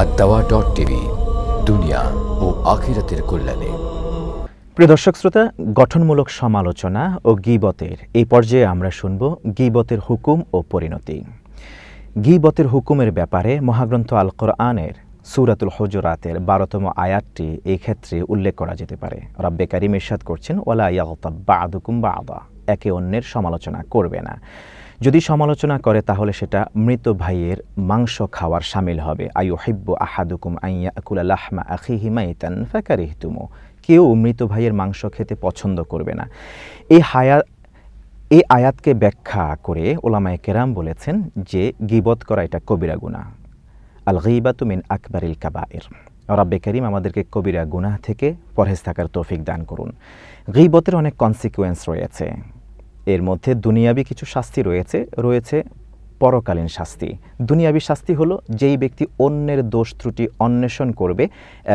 ad-dawa.tv দুনিয়া ও আখিরাতের কল্যাণে। প্রিয় দর্শক শ্রোতা, গঠনমূলক সমালোচনা ও গীবতের এই পর্যায়ে আমরা শুনব গীবতের হুকুম ও পরিণতি। গীবতের হুকুমের ব্যাপারে মহাগ্রন্থ আল কোরআনের সূরাতুল হুজুরাতের 12তম আয়াতটি এই ক্ষেত্রে উল্লেখ করা যেতে পারে। রব্বে কারীম ইরশাদ করছেন, ওয়ালা ইয়াগতাব বা'দুকুম বা'দা, একে অন্যের সমালোচনা করবে না। যদি সমালোচনা করে তাহলে সেটা মৃত ভাইয়ের মাংস খাওয়ার শামিল হবে। আইয়ুহিব্বু আহাদুকুম আন ইয়াকুলা লাহমা আখিহি মাইতান ফাকারিহতুমু, কেউ মৃত ভাইয়ের মাংস খেতে পছন্দ করবে না। এই আয়াতকে ব্যাখ্যা করে উলামায়ে কেরাম বলেছেন যে গীবত করা এটা কবিরা গুনাহ। আল গীবাতু মিন আকবারিল কাবায়ের। রব্বে কারীম আমাদেরকে কবিরা গুনাহ থেকে পরহেজ থাকার তৌফিক দান করুন। গীবতের অনেক কনসিকুয়েন্স রয়েছে, এর মধ্যে দুনিয়াবি কিছু শাস্তি রয়েছে পরকালীন শাস্তি। দুনিয়াবি শাস্তি হলো যেই ব্যক্তি অন্যের দোষ ত্রুটি অন্বেষণ করবে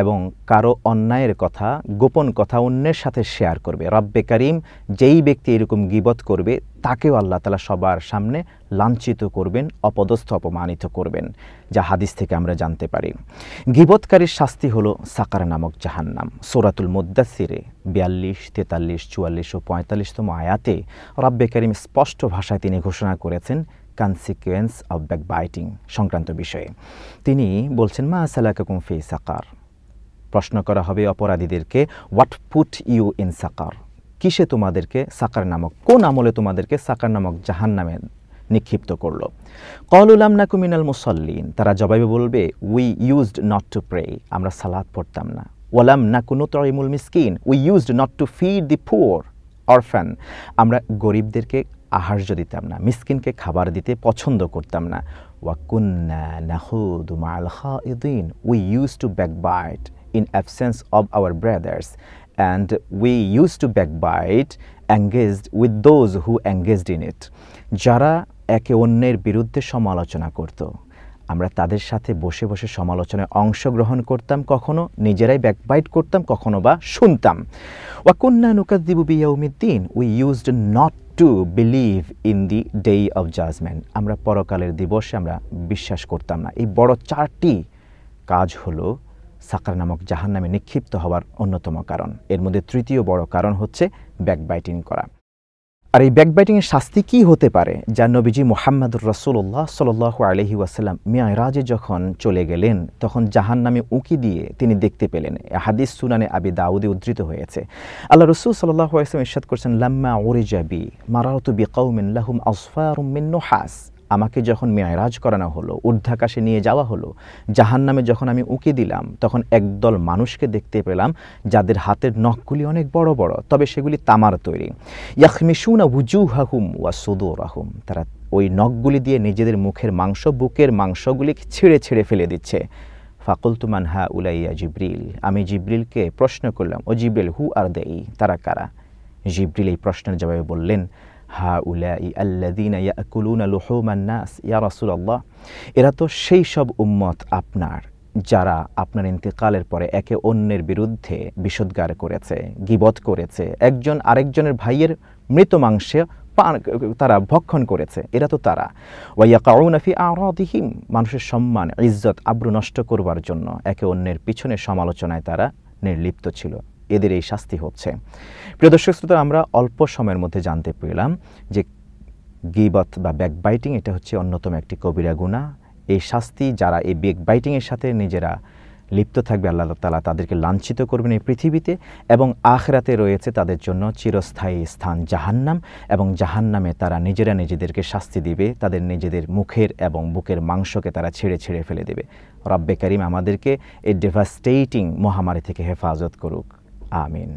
এবং কারো অন্যায়ের কথা, গোপন কথা অন্যের সাথে শেয়ার করবে। রব্বে কারীম যেই ব্যক্তি এরকম গীবত করবে তাকেও আল্লাহ তাআলা সবার সামনে লাঞ্ছিত করবেন, অপদস্থ অপমানিত করবেন, যা হাদিস থেকে আমরা জানতে পারি। গীবতকারীর শাস্তি হলো সাকার নামক জাহান্নাম। সূরাতুল মুদ্দাসসিরে 42, 43, 44 ও 45তম আয়াতে রব্বে কারীম স্পষ্ট ভাষায় তিনি ঘোষণা করেছেন কনসিকুয়েন্স অফ ব্যাকবাইটিং সংক্রান্ত বিষয়ে। তিনি বলছেন, মা সালাকাকুম ফি সাকার, প্রশ্ন করা হবে অপরাধীদেরকে, হোয়াট পুট ইউ ইন সাকার, কিসে তোমাদেরকে সাকার নামক, কোন আমলে তোমাদেরকে সাকার নামক জাহান্নামে নিক্ষিপ্ত করলো। ক্বালু লাম নাকু মিনাল মুসাল্লিন, তারা জবাবে বলবে, we used not to pray, আমরা সালাত পড়তাম না। ওয়ালাম নাকু নুতঈমুল মিসকিন, we used not to feed the poor orphan, আমরা গরিবদেরকে আহার্য দিতাম না, মিসকিনকে খাবার দিতে পছন্দ করতাম না। ওয়া কুন্না নাখুদু মা'আল খাইদিন, we used to backbite in absence of our brothers and we used to backbite engaged with those who engaged in it, যারা একে অন্যের বিরুদ্ধে সমালোচনা করত আমরা তাদের সাথে বসে বসে সমালোচনায় অংশগ্রহণ করতাম, কখনো নিজেরাই ব্যাকবাইট করতাম, কখনো বা শুনতাম। ওয়া কুন্না নুকাযযিবু বিয়াউমিদ্দিন, we used not to believe in the day of judgement, আমরা পরকালের দিবসে আমরা বিশ্বাস করতাম না। এই বড় চারটি কাজ হলো সাকার নামক জাহান্নামে নিক্ষিপ্ত হওয়ার অন্যতম কারণ। এর মধ্যে তৃতীয় বড় কারণ হচ্ছে ব্যাকবাইটিং করা। আর এই ব্যাকবাইটিংয়ের শাস্তি কি হতে পারে, যা নবীজি মুহাম্মদুর রাসূলুল্লাহ সাল্লাল্লাহু আলাইহি ওয়াসাল্লাম মিরাজে যখন চলে গেলেন তখন জাহান্নামে উঁকি দিয়ে তিনি দেখতে পেলেন। হাদিস সুনানে আবি দাউদে উদ্ধৃত হয়েছে। আল্লাহ রাসূল সাল্লাল্লাহু আলাইহি ওয়াসাল্লাম ইরশাদ করেছেন, লাম্মা উরিজা বি মারারতু বিকাউমিন লাহুম আসফারুম মিন নুহাস, আমাকে যখন মেরাজ করানো হলো, ঊর্ধ্বাকাশে নিয়ে যাওয়া হলো, জাহান্নামে যখন আমি উঁকি দিলাম তখন একদল মানুষকে দেখতে পেলাম যাদের হাতের নখগুলি অনেক বড় বড়, তবে সেগুলি তামার তৈরি। ইয়াখমিশুনা ওয়ুজুহাহুম ওয়া সুদুরাহুম, তারা ওই নখগুলি দিয়ে নিজেদের মুখের মাংস, বুকের মাংসগুলি ছিঁড়ে ছিঁড়ে ফেলে দিচ্ছে। ফাকুলতু মান হাউলাই ইয়া জিবরিল, আমি জিবরিলকে প্রশ্ন করলাম, ও জিবরিল, হু আর দে, তারা কারা? জিবরিল এই প্রশ্নের জবাবে বললেন, হাউলাই আল্লাযীনা ইয়াকুলুনা লুহুমান নাস ইয়া রাসূলুল্লাহ, এরা তো সেই সব উম্মত আপনার যারা আপনার ইন্তেকালের পরে একে অন্যের বিরুদ্ধে বিষোদ্গার করেছে, গীবত করেছে, একজন আরেকজনের ভাইয়ের মৃত মাংস তারা ভক্ষণ করেছে, এরা তো তারা। ওয়া ইয়াকাউনা ফি আরাদিহিম, মানুষের সম্মান, ইজ্জত, আব্রু নষ্ট করবার জন্য একে অন্যের পিছনে সমালোচনায় তারা নির্লিপ্ত ছিল, এদের এই শাস্তি হচ্ছে। প্রিয় দর্শক শ্রোতা, আমরা অল্প সময়ের মধ্যে জানতে পেলাম যে গীবত বা ব্যাকবাইটিং এটা হচ্ছে অন্যতম একটি কবিরা গুনাহ। এই শাস্তি যারা এই ব্যাকবাইটিংয়ের সাথে নিজেরা লিপ্ত থাকবে, আল্লাহ তাআলা তাদেরকে লাঞ্ছিত করবেন এই পৃথিবীতে, এবং আখিরাতে রয়েছে তাদের জন্য চিরস্থায়ী স্থান জাহান্নাম, এবং জাহান্নামে তারা নিজেরা নিজেদেরকে শাস্তি দিবে, তাদের নিজেদের মুখের এবং বুকের মাংসকে তারা ছিঁড়ে ছিঁড়ে ফেলে দেবে। রব্বে কারীম আমাদেরকে এই ডেভাস্টেটিং মহামারী থেকে হেফাজত করুক, আমিন।